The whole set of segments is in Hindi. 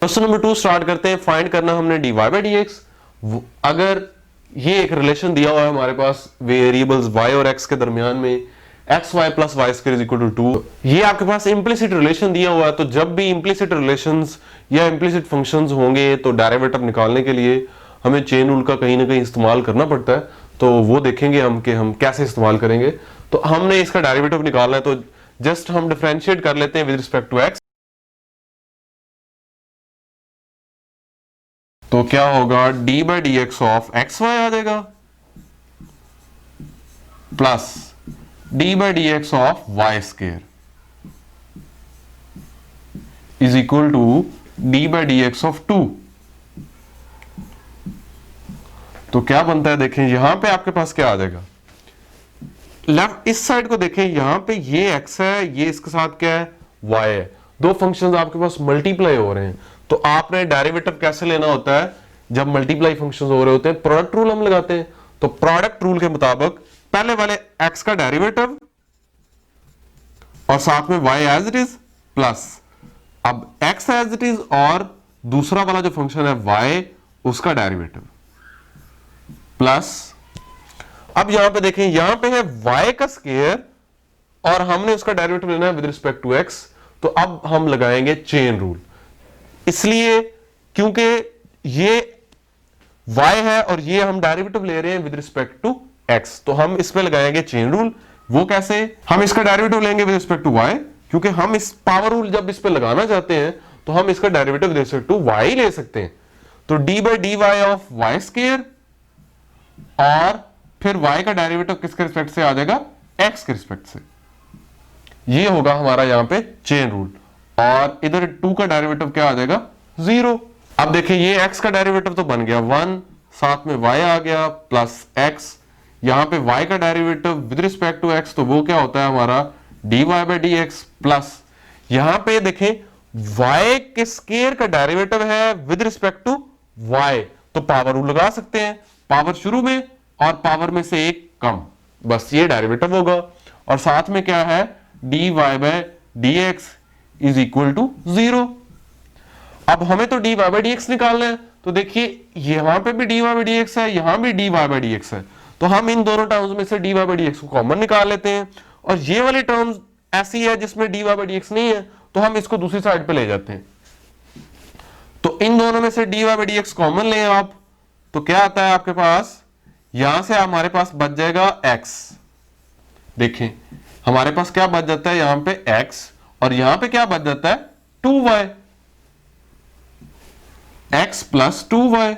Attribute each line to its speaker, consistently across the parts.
Speaker 1: क्वेश्चन नंबर 2 स्टार्ट करते हैं। फाइंड करना हमने dy बाई डी एक्स। अगर ये एक रिलेशन दिया हुआ है हमारे पास वेरिएबल्स y और x के दरमियान में, x y plus y square is equal to 2, ये आपके पास इम्प्लिसिट रिलेशन दिया हुआ है। तो जब भी इम्प्लिसिट रिलेशंस या इम्प्लिसिट फंक्शंस होंगे तो डेरिवेटिव निकालने के लिए हमें चेन रूल का कहीं ना कहीं इस्तेमाल करना पड़ता है। तो वो देखेंगे हम कि हम कैसे इस्तेमाल करेंगे। तो हमने इसका डेरिवेटिव निकालना है, तो जस्ट हम डिफरेंशिएट कर लेते हैं विद रिस्पेक्ट टू x। तो क्या होगा, d by d x of x y आ जाएगा plus d by d x of y square is equal to d by d x of 2। तो क्या बनता है, देखें यहां पे आपके पास क्या आ जाएगा, लेफ्ट इस साइड को देखें, यहां पे ये x है, ये इसके साथ क्या है, y है। दो फंक्शंस आपके पास मल्टीप्लाई हो रहे हैं। तो आपने डेरिवेटिव कैसे लेना होता है, जब मल्टीप्लाई फंक्शंस हो रहे होते हैं प्रोडक्ट रूल हम लगाते हैं। तो प्रोडक्ट रूल के मुताबिक पहले वाले x का डेरिवेटिव और साथ में y as it is plus अब x एज इट इज और दूसरा वाला जो फंक्शन है y उसका डेरिवेटिव प्लस, अब यहां पे देखें, यहां पे है y का स्क्वायर और हमने उसका डेरिवेटिव लेना है विद रिस्पेक्ट टू x। तो अब हम लगाएंगे चेन रूल, इसलिए क्योंकि ये y है और ये हम डेरिवेटिव ले रहे हैं विद रिस्पेक्ट टू x, तो हम इसमें लगाएंगे चेन रूल। वो कैसे, हम इसका डेरिवेटिव लेंगे विद रिस्पेक्ट टू y, क्योंकि हम इस पावर रूल जब इस पे लगाना चाहते हैं तो हम इसका derivative with respect to y ले सकते हैं। तो d by d y of y square और फिर y का डेरिवेटिव किसके रिस्पेक्ट से आ जाएगा, x के रिस्पेक्ट से। ये होगा हमारा यहां पे चेन रूल, और इधर 2 का डेरिवेटिव क्या आ जाएगा, 0। अब देखिए ये x का डेरिवेटिव तो बन गया 1, साथ में y आ गया प्लस x, यहां पे y का derivative with respect to x, तो वो क्या होता है हमारा dy by d x plus, यहां पे देखें y के स्क्वायर का डेरिवेटिव है विद रिस्पेक्ट टू y, तो पावर रूल लगा सकते हैं, पावर शुरू में और पावर में से एक कम, बस ये डेरिवेटिव होगा। और साथ में क्या है, dy by d x is equal to 0। अब हमें तो dy बाई डी एक्स निकालना है, तो देखिए यहां पे भी dy बाई डी एक्स है, यहां भी dy बाई डी एक्स है, तो हम इन दोनों टर्म्स में से dy बाई डी एक्स को कॉमन निकाल लेते हैं। और ये वाली टर्म्स ऐसी है जिसमें dy बाई डी एक्स नहीं है, तो हम इसको दूसरी साइड पे ले जाते हैं। तो इन दोनों में से dy by d x common लें आप, तो क्या आता है आपके पास, यहां से हमारे पास बच जाएगा x। देखें हमारे पास क्या बच जाता है यहां पे x, और यहां पे क्या बच जाता है 2y, x प्लस 2y,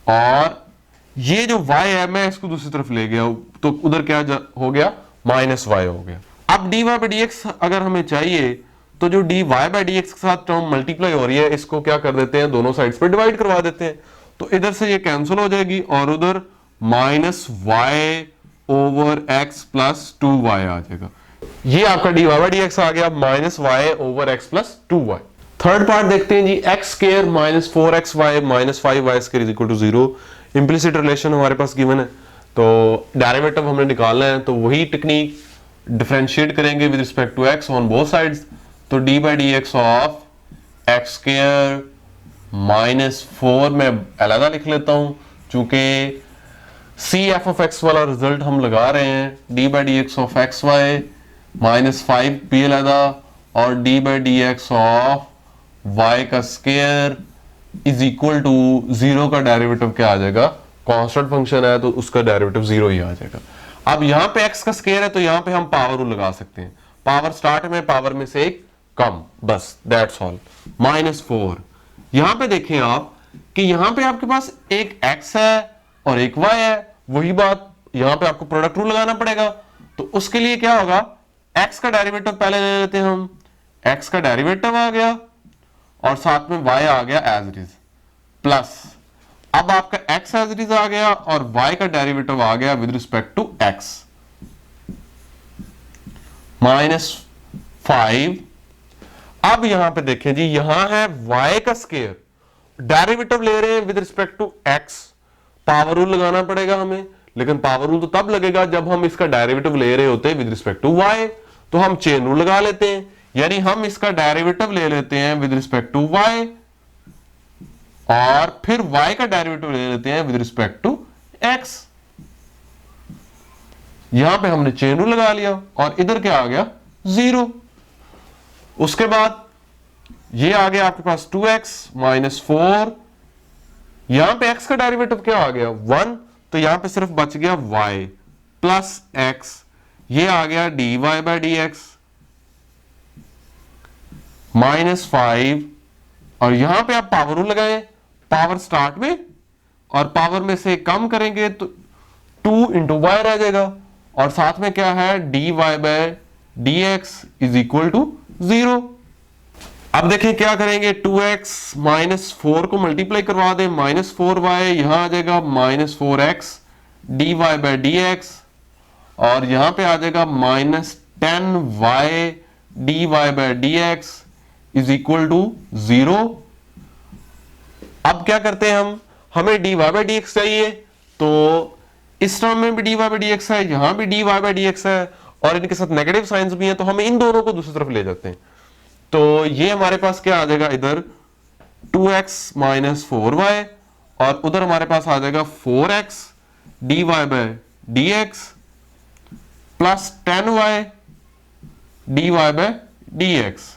Speaker 1: और ये जो y है मैं इसको दूसरी तरफ ले गया तो उधर क्या हो गया, माइनस y हो गया। अब dy बाई डी एक्स अगर हमें चाहिए तो जो dy बाई डी एक्स के साथ टर्म मल्टीप्लाई हो रही है इसको क्या कर देते हैं, दोनों साइड्स पे डिवाइड करवा देते हैं, तो इधर से ये कैंसिल हो जाएगी और उधर minus y over x plus 2y आ जाएगा। ये आपका dy बाई डी एक्स आ गया minus y over x plus 2y। Third part देखते हैं जी, x square minus 4xy minus 5y square is equal to 0। Implicit relation हमारे पास गिवन है, तो डेरिवेटिव हमने निकालना है, तो वही टेक्निक डिफरेंशिएट करेंगे with respect to x on both sides. तो d by d x of x square minus 4 में अलग लिख लेता हूं, चूंकि सी एफ ऑफ एक्स वाला रिजल्ट हम लगा रहे हैं, d by d x of x y minus 5 भी अलग, और d by d x of y का स्क्वायर इज इक्वल टू 0 का डेरिवेटिव क्या आ जाएगा, कांस्टेंट फंक्शन है तो उसका डेरिवेटिव 0 ही आ जाएगा। अब यहां पे x का स्क्वायर है तो यहां पे हम पावर रूल लगा सकते हैं, पावर स्टार्ट में पावर में से एक कम, बस दैट्स ऑल, माइनस 4। यहां पे देखें आप कि यहां पे आपके पास एक x है और एक y है, वही बात यहां पे आपको प्रोडक्ट रूल लगाना पड़ेगा। तो उसके लिए क्या होगा, x का डेरिवेटिव पहले ले लेते हैं हम, x का डेरिवेटिव आ गया और साथ में y आ गया एज इट इज प्लस, अब आपका x एज इट इज आ गया और y का डेरिवेटिव आ गया with respect to x minus 5। अब यहां पे देखें जी, यहां है y का स्क्वायर, डेरिवेटिव ले रहे हैं with respect to x, power rule लगाना पड़ेगा हमें, लेकिन पावर रूल तो तब लगेगा जब हम इसका डेरिवेटिव ले रहे होते हैं विद रिस्पेक्ट टू y, तो हम चेन रूल लगा लेते हैं। यानी हम इसका डेरिवेटिव ले लेते हैं विद रिस्पेक्ट टू y, और फिर y का डेरिवेटिव ले लेते हैं विद रिस्पेक्ट टू x। यहां पे हमने चेन रूल लगा लिया और इधर क्या आ गया, 0। उसके बाद ये आ गया आपके पास 2x माइनस 4, यहां पे x का डेरिवेटिव क्या आ गया, 1, तो यहां पे सिर्फ बच गया y प्लस x, ये आ गया dy by d x minus 5, और यहां पे आप पावर रूल लगाएं, पावर स्टार्ट में और पावर में से कम करेंगे तो 2 इंटू वाई रह जाएगा, और साथ में क्या है, dy by d x is equal to 0। अब देखें क्या करेंगे, 2x माइनस 4 को मल्टीप्लाई करवा दें, माइनस 4y, यहां आ जाएगा minus 4x dy by d x, और यहां पे आ जाएगा minus 10y dy by d x is equal to 0। अब क्या करते हैं हमें dy बाई डी एक्स चाहिए, तो इस टर्म में भी dy बाई डी एक्स है, यहां भी dy बाई डी एक्स है, और इनके साथ नेगेटिव साइंस भी है, तो हमें इन दोनों को दूसरी तरफ ले जाते हैं। तो ये हमारे पास क्या आ जाएगा, इधर 2x माइनस 4y, और उधर हमारे पास आ जाएगा 4x dy by d x plus 10y dy by d x.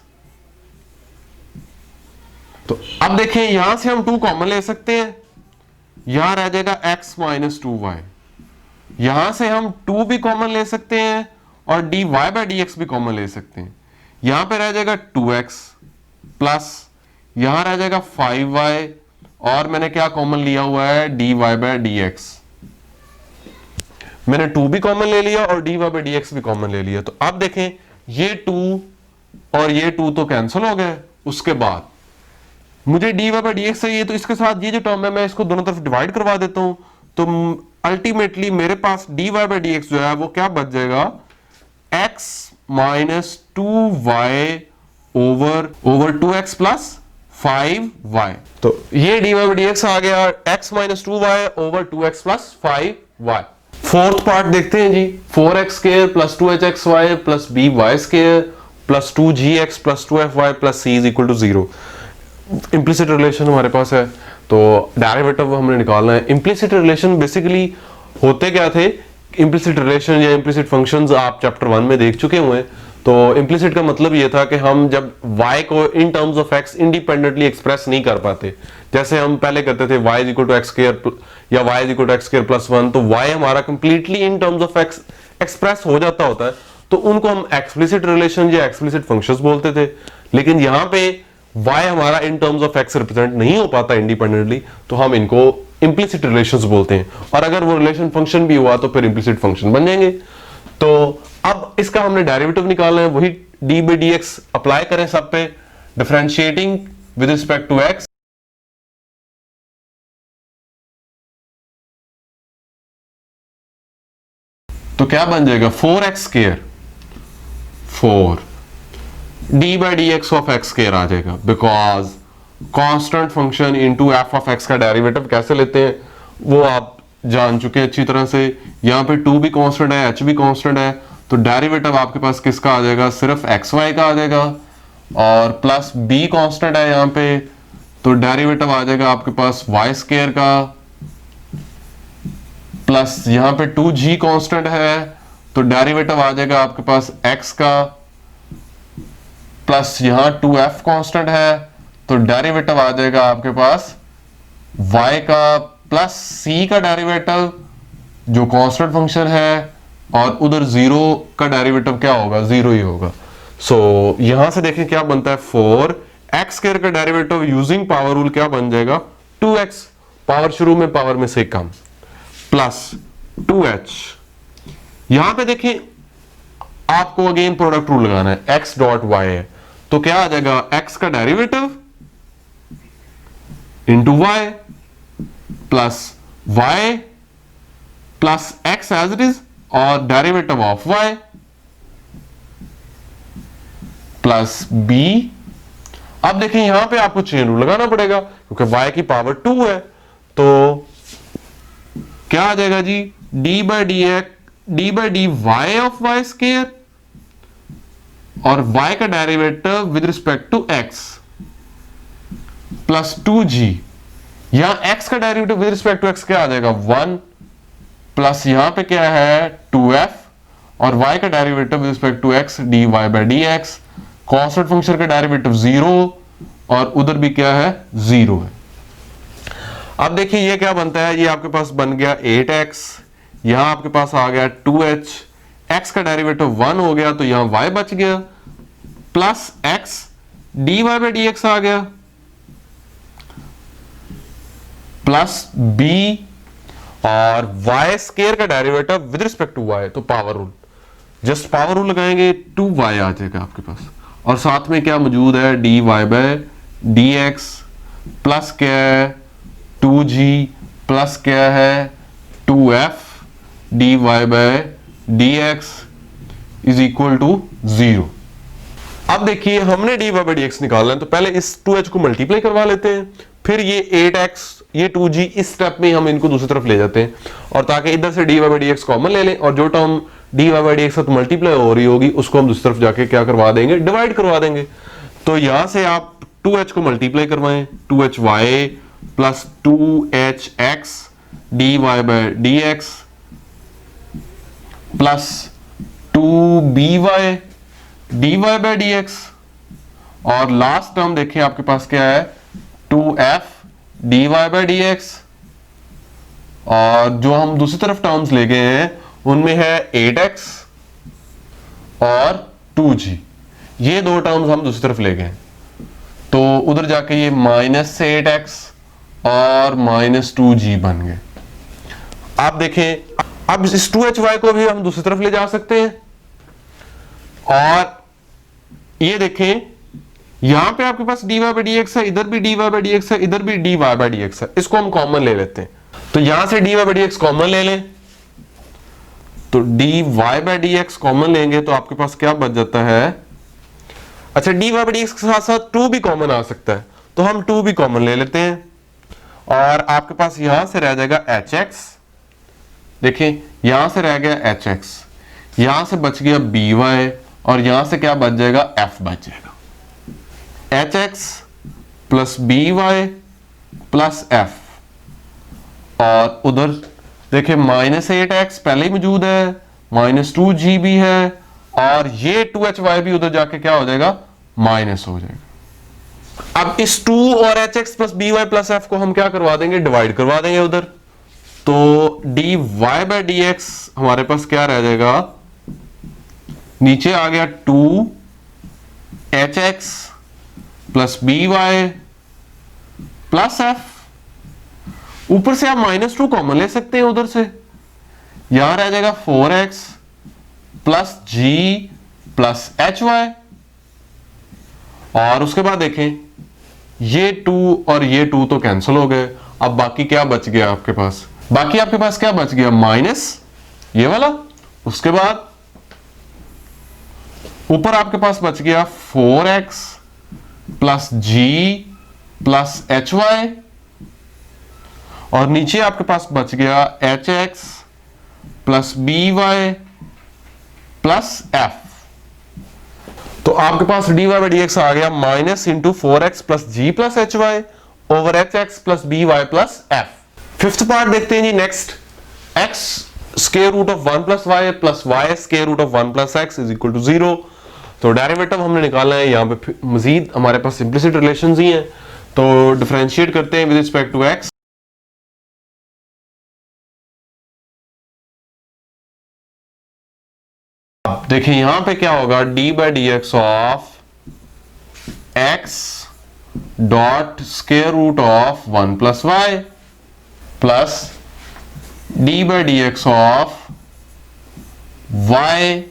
Speaker 1: तो अब देखें यहां से हम 2 कॉमन ले सकते हैं, यहां रह जाएगा x माइनस 2y, यहां से हम 2 भी कॉमन ले सकते हैं और dy बाई डी एक्स भी कॉमन ले सकते हैं, यहां पे रह जाएगा 2x प्लस यहां रह जाएगा 5y, और मैंने क्या कॉमन लिया हुआ है, dy बाई डी एक्स। मैंने 2 भी कॉमन ले लिया और dy बाई डी एक्स भी कॉमन ले लिया। तो अब देखें ये 2 और ये 2 तो कैंसिल हो गए। उसके बाद मुझे dy बाई डी एक्स चाहिए, तो इसके साथ ये जो टर्म है मैं इसको दोनों तरफ डिवाइड करवा देता हूं, तो अल्टीमेटली मेरे पास dy बाई डी एक्स जो है वो क्या बच जाएगा, x minus 2y over 2x plus 5y। तो ये dy बाई डी एक्स आ गया, x minus 2y over 2x plus 5y। Fourth part देखते हैं जी, 4x square plus 2hxy plus by square plus 2gx plus 2fy plus c is equal to 0। Implicit relation हमारे पास है, तो डेरिवेटिव हमने निकालना है। इंप्लिसिट रिलेशन बेसिकली होते क्या थे, इंप्लिसिट रिलेशन या इंप्लिसिट फंक्शंस आप चैप्टर 1 में देख चुके हुए हैं। तो इंप्लिसिट का मतलब ये था कि हम जब y को in terms of x independently express नहीं कर पाते, जैसे हम पहले करते थे y is equal to x square या y is equal to x square plus 1, तो y हमारा completely in terms of x express हो जाता होता है, तो उनको हम एक्सप्लिसिट रिलेशन या एक्सप्लिसिट फंक्शंस बोलते थे। लेकिन यहाँ पे y हमारा in terms of x represent नहीं हो पाता इंडिपेंडेंटली, तो हम इनको इंप्लिसिट रिलेशंस बोलते हैं, और अगर वो रिलेशन फंक्शन भी हुआ तो फिर इंप्लिसिट फंक्शन बन जाएंगे। तो अब इसका हमने डेरिवेटिव निकालना है, वही d by d x apply करें सब पे, differentiating with respect to x. तो क्या बन जाएगा, 4x square 4 d by d x of x square आ जाएगा, because constant function into f of x का डेरिवेटिव कैसे लेते हैं वो आप जान चुके हैं अच्छी तरह से। यहाँ पे 2 भी कांस्टेंट है, h भी कांस्टेंट है, तो डेरिवेटिव आपके पास किसका आ जाएगा, सिर्फ एक्स वाई का आ जाएगा, और प्लस b कांस्टेंट है यहाँ पे, तो डेरिवेटिव आ जाएगा आपके पास वाई स्क्वायर का, प्लस यहाँ पे 2g कांस्टेंट है, तो डेरिवेटिव आ जाएगा आपके पास x का, प्लस यहाँ 2f कांस्टेंट है, तो डेरिवेटिव आ जाएगा आपके पास y का, प्लस c का डेरिवेटिव जो कांस्टेंट फंक्शन है, और उधर 0 का डेरिवेटिव क्या होगा, 0 ही होगा। सो यहां से देखें क्या बनता है, 4x स्क्वायर का डेरिवेटिव यूजिंग पावर रूल क्या बन जाएगा, 2x, पावर शुरू में पावर में से कम, प्लस 2h। यहां पे देखें आपको अगेन प्रोडक्ट रूल लगाना है, x डॉट y है, तो क्या आ जाएगा, x का derivative into y plus y plus x as it is, और derivative of y plus b। अब देखें यहां पे आपको चेन रूल लगाना पड़ेगा क्योंकि y की पावर 2 है, तो क्या आ जाएगा जी, d by d y of y square और y का derivative with respect to x plus 2g, यहां x का derivative with respect to x क्या आ जाएगा 1 प्लस यहां पे क्या है 2f और y का derivative with respect to x dy by dx, constant function का डेरिवेटिव 0 और उधर भी क्या है 0 है। अब देखिए ये क्या बनता है, ये आपके पास बन गया 8x, यहां आपके पास आ गया 2h, x का डेरिवेटिव 1 हो गया तो यहां y बच गया plus x dy by dx आ गया प्लस b और y स्केयर का derivative with respect to y, तो power rule, just power rule लगाएंगे 2y आ जाएगा आपके पास और साथ में क्या मौजूद है dy बाय dx प्लस क्या है 2g प्लस क्या है 2f dy by dx is equal to 0। अब देखिए हमने dy बाय dx निकालना है तो पहले इस 2h को मल्टीप्लाई करवा लेते हैं, फिर ये 8x ये 2g इस स्टेप में हम इनको दूसरी तरफ ले जाते हैं और ताकि इधर से dy बाय dx कॉमन ले लें और जो टर्म dy बाय dx साथ मल्टीप्लाई हो रही होगी उसको हम दूसरी तरफ जाके क्या करवा देंगे डिवाइड करवा देंगे। तो यहां से आप 2h को मल्टीप्लाई करवाएं 2hy plus 2hx dy by dx plus 2by dy by dx और लास्ट टर्म देखिए आपके पास क्या है 2f dy बाय dx और जो हम दूसरी तरफ टर्म्स ले गए हैं उनमें है 8x और 2g, ये दो टर्म्स हम दूसरी तरफ ले गए तो उधर जाके ये -8x और -2g बन गए। आप देखें अब इस 2hy को भी हम दूसरी तरफ ले जा सकते हैं और ये देखें यहां पे आपके पास dy बाय dx है, इधर भी dy बाय dx है, इधर भी dy बाय dx है, इसको हम कॉमन ले लेते हैं तो यहां से dy बाय dx कॉमन ले लें तो dy बाय dx कॉमन लेंगे तो आपके पास क्या बच जाता है, अच्छा dy बाय dx के साथ साथ 2 भी कॉमन आ सकता है तो हम 2 भी कॉमन ले लेते हैं और आपके पास यहां से रह जाएगा hx, देखिए यहां से रह गया hx, यहां से बच गया by और यहां से क्या बच जाएगा f बच जाएगा hx plus by plus f और उधर देखिए -8x पहले ही मौजूद है, -2g भी है और ये 2hy भी उधर जाके क्या हो जाएगा माइनस हो जाएगा। अब इस 2 और hx plus by plus f को हम क्या करवा देंगे डिवाइड करवा देंगे उधर, तो dy बाय dx हमारे पास क्या रह जाएगा, नीचे आ गया 2hx plus by plus f, ऊपर से आप -2 कॉमन ले सकते हैं उधर से, यहां रह जाएगा 4x plus g plus hy और उसके बाद देखें ये 2 और ये 2 तो कैंसिल हो गए, अब बाकी क्या बच गया आपके पास, बाकी आपके पास क्या बच गया माइनस ये वाला, उसके बाद ऊपर आपके पास बच गया 4x plus g plus hy और नीचे आपके पास बच गया hx plus by plus f, तो आपके पास dy बाय dx आ गया -4x plus g plus hy over hx plus by plus f। Fifth part देखते हैं जी next, x square root of 1 plus y plus y square root of 1 plus x is equal to 0। तो डेरिवेटिव हमने निकालना है, यहाँ पे मजीद हमारे पास सिंप्लिसिट रिलेशंस ही हैं तो डिफरेंशिएट करते हैं विद रिस्पेक्ट टू x। देखिए यहां पे क्या होगा d by d x of x dot square root of 1 plus y plus d by d x of y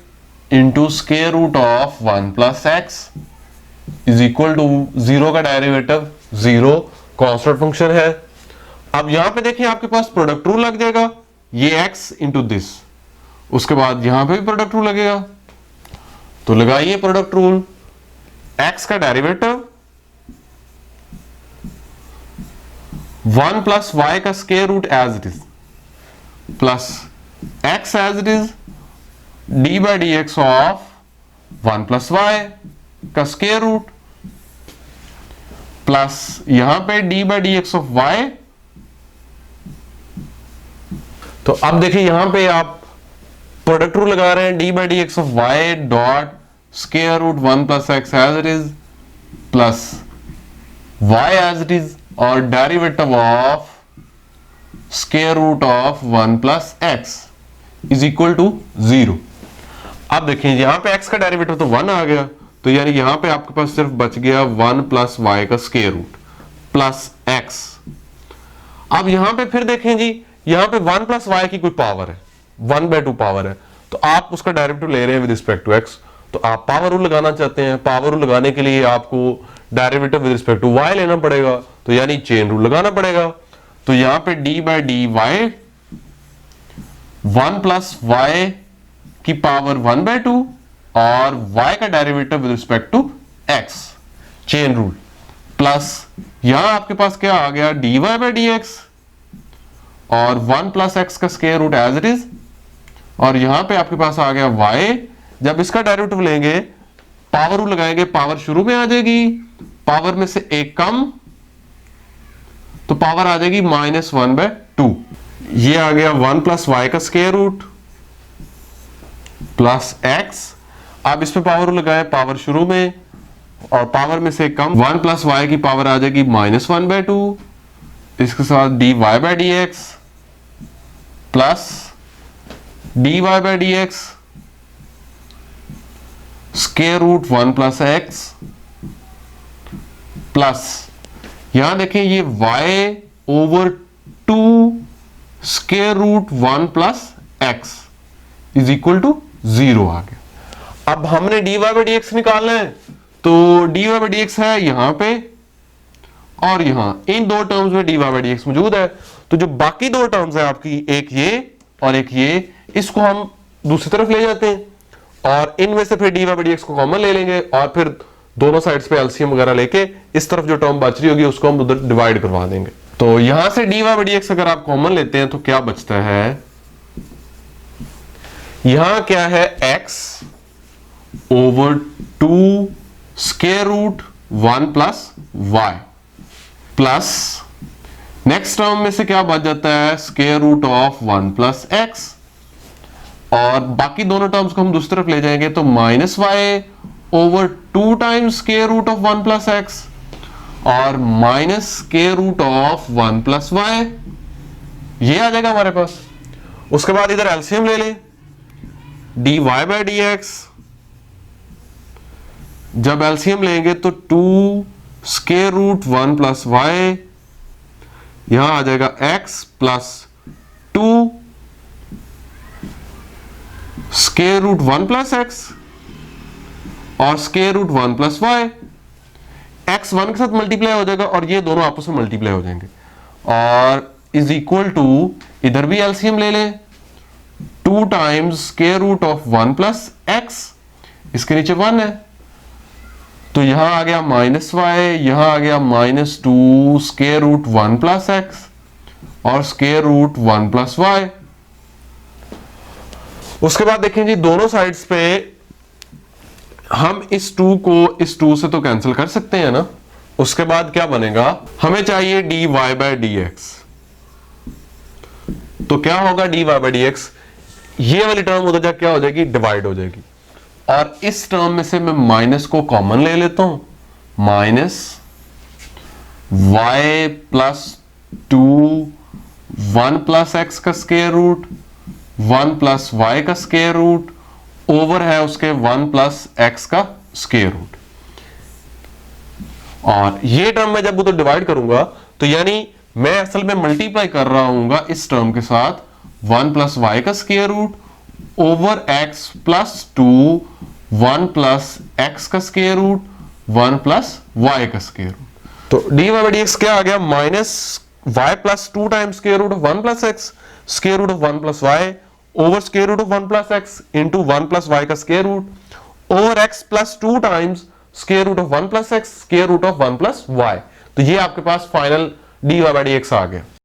Speaker 1: into square root of 1 plus x is equal to 0 का डेरिवेटिव 0 कांस्टेंट फंक्शन है। अब यहां पे देखिए आपके पास प्रोडक्ट रूल लग जाएगा, ये x इंटू दिस, उसके बाद यहां पे भी प्रोडक्ट रूल लगेगा, तो लगाइए प्रोडक्ट रूल, x का डेरिवेटिव 1 प्लस y का square root as it is plus x as it is d by d x of 1 plus y का स्क्वायर रूट प्लस यहां पे d by d x of y. तो अब देखिए यहां पे आप प्रोडक्ट रूल लगा रहे हैं, d by d x of y dot square root 1 plus x as it is plus y as it is और derivative of square root of 1 plus x is equal to 0। अब देखिए यहां पे x का डेरिवेटिव तो 1 आ गया, तो यानी यहां पे आपके पास सिर्फ बच गया 1 प्लस वाई का स्क्वायर रूट प्लस x। अब यहां पे फिर देखें जी, यहां पे 1 प्लस वाई की कोई पावर है, 1/2 पावर है, तो आप उसका डेरिवेटिव ले रहे हैं विद रिस्पेक्ट टू x, तो आप पावर रूल लगाना चाहते हैं। पावर रूल लगाने के लिए आपको derivative with respect to y लेना पड़ेगा, तो यानी चेन रूल लगाना पड़ेगा। तो यहां पे d by d y 1 plus y की पावर 1/2 और y का derivative with respect to x, chain rule, plus यहां आपके पास क्या आ गया dy बाई डी एक्स और 1 प्लस एक्स का square root as it is, और यहां पे आपके पास आ गया y। जब इसका डेरिवेटिव लेंगे पावर रूल लगाएंगे, पावर शुरू में आ जाएगी, पावर में से एक कम, तो पावर आ जाएगी -1/2। ये आ गया 1 प्लस वाई का स्क्वायर रूट प्लस एक्स। अब इसमें पावर लगाए, पावर शुरू में और पावर में से कम, 1 प्लस वाई की पावर आ जाएगी -1/2, इसके साथ d y by d x plus d y by d x square root 1 plus x plus यहां देखें ये y over 2 square root 1 plus x is equal to 0 आ गया। अब हमने dy बाई डी एक्स निकालना है, तो dy बाई डी एक्स है यहां पे और यहां, इन दो टर्म्स में dy बाई डी एक्स मौजूद है, तो जो बाकी दो टर्म्स है आपकी, एक ये और एक ये, इसको हम दूसरी तरफ ले जाते हैं और इनमें से फिर dy बाई डी एक्स को कॉमन ले लेंगे और फिर दोनों साइड्स पे एलसीएम वगैरह लेके इस तरफ जो टर्म बच रही होगी उसको हम उधर डिवाइड करवा देंगे। तो यहां से dy बाई डी एक्स अगर आप कॉमन लेते हैं तो क्या बचता है, यहां क्या है x over 2 square root 1 plus y plus next term में से क्या बच जाता है, square root of 1 plus x, और बाकी दोनों टर्म्स को हम दूसरी तरफ ले जाएंगे तो minus y over 2 times square root of 1 plus x और minus square root of 1 plus y, ये आ जाएगा हमारे पास। उसके बाद इधर एलसीएम ले लें, d y by d x, जब एलसीएम लेंगे तो 2 स्क्वायर रूट 1 प्लस वाई, यहां आ जाएगा x plus 2 square root 1 plus x और square root 1 plus y, x 1 के साथ मल्टीप्लाई हो जाएगा और ये दोनों आपस में मल्टीप्लाई हो जाएंगे और इज इक्वल टू, इधर भी एलसीएम ले लें, 2 times square root of 1 plus x, इसके नीचे 1 है, तो यहां आ गया माइनस वाई, यहां आ गया -2 स्क्वायर रूट 1 प्लस एक्स और स्क्वायर रूट 1 प्लस वाई। उसके बाद देखें जी दोनों साइड्स पे हम इस 2 को इस 2 से तो कैंसिल कर सकते हैं ना। उसके बाद क्या बनेगा, हमें चाहिए d y by d x, तो क्या होगा d y by d x, ये वाली टर्म उधर जाके क्या हो जाएगी, डिवाइड हो जाएगी, और इस टर्म में से मैं माइनस को कॉमन ले लेता हूं, minus y plus 2 1 plus x का स्क्वायर रूट 1 प्लस वाई का स्क्वायर रूट ओवर है उसके 1 प्लस एक्स का स्क्वायर रूट, और ये टर्म मैं जब उधर डिवाइड करूंगा तो यानी मैं असल में मल्टीप्लाई कर रहा हूंगा इस टर्म के साथ 1 प्लस वाई का square root over x plus 2 1 plus x का स्क्वायर रूट 1 प्लस वाई का स्क्वायर रूट। तो d y by d x क्या आ गया, minus y plus 2 times square root of 1 plus x square root of 1 plus y over square root of 1 plus x into 1 plus y का square root over x plus 2 times square root of 1 plus x square root of 1 plus y. तो ये आपके पास final d y by d x आ गया।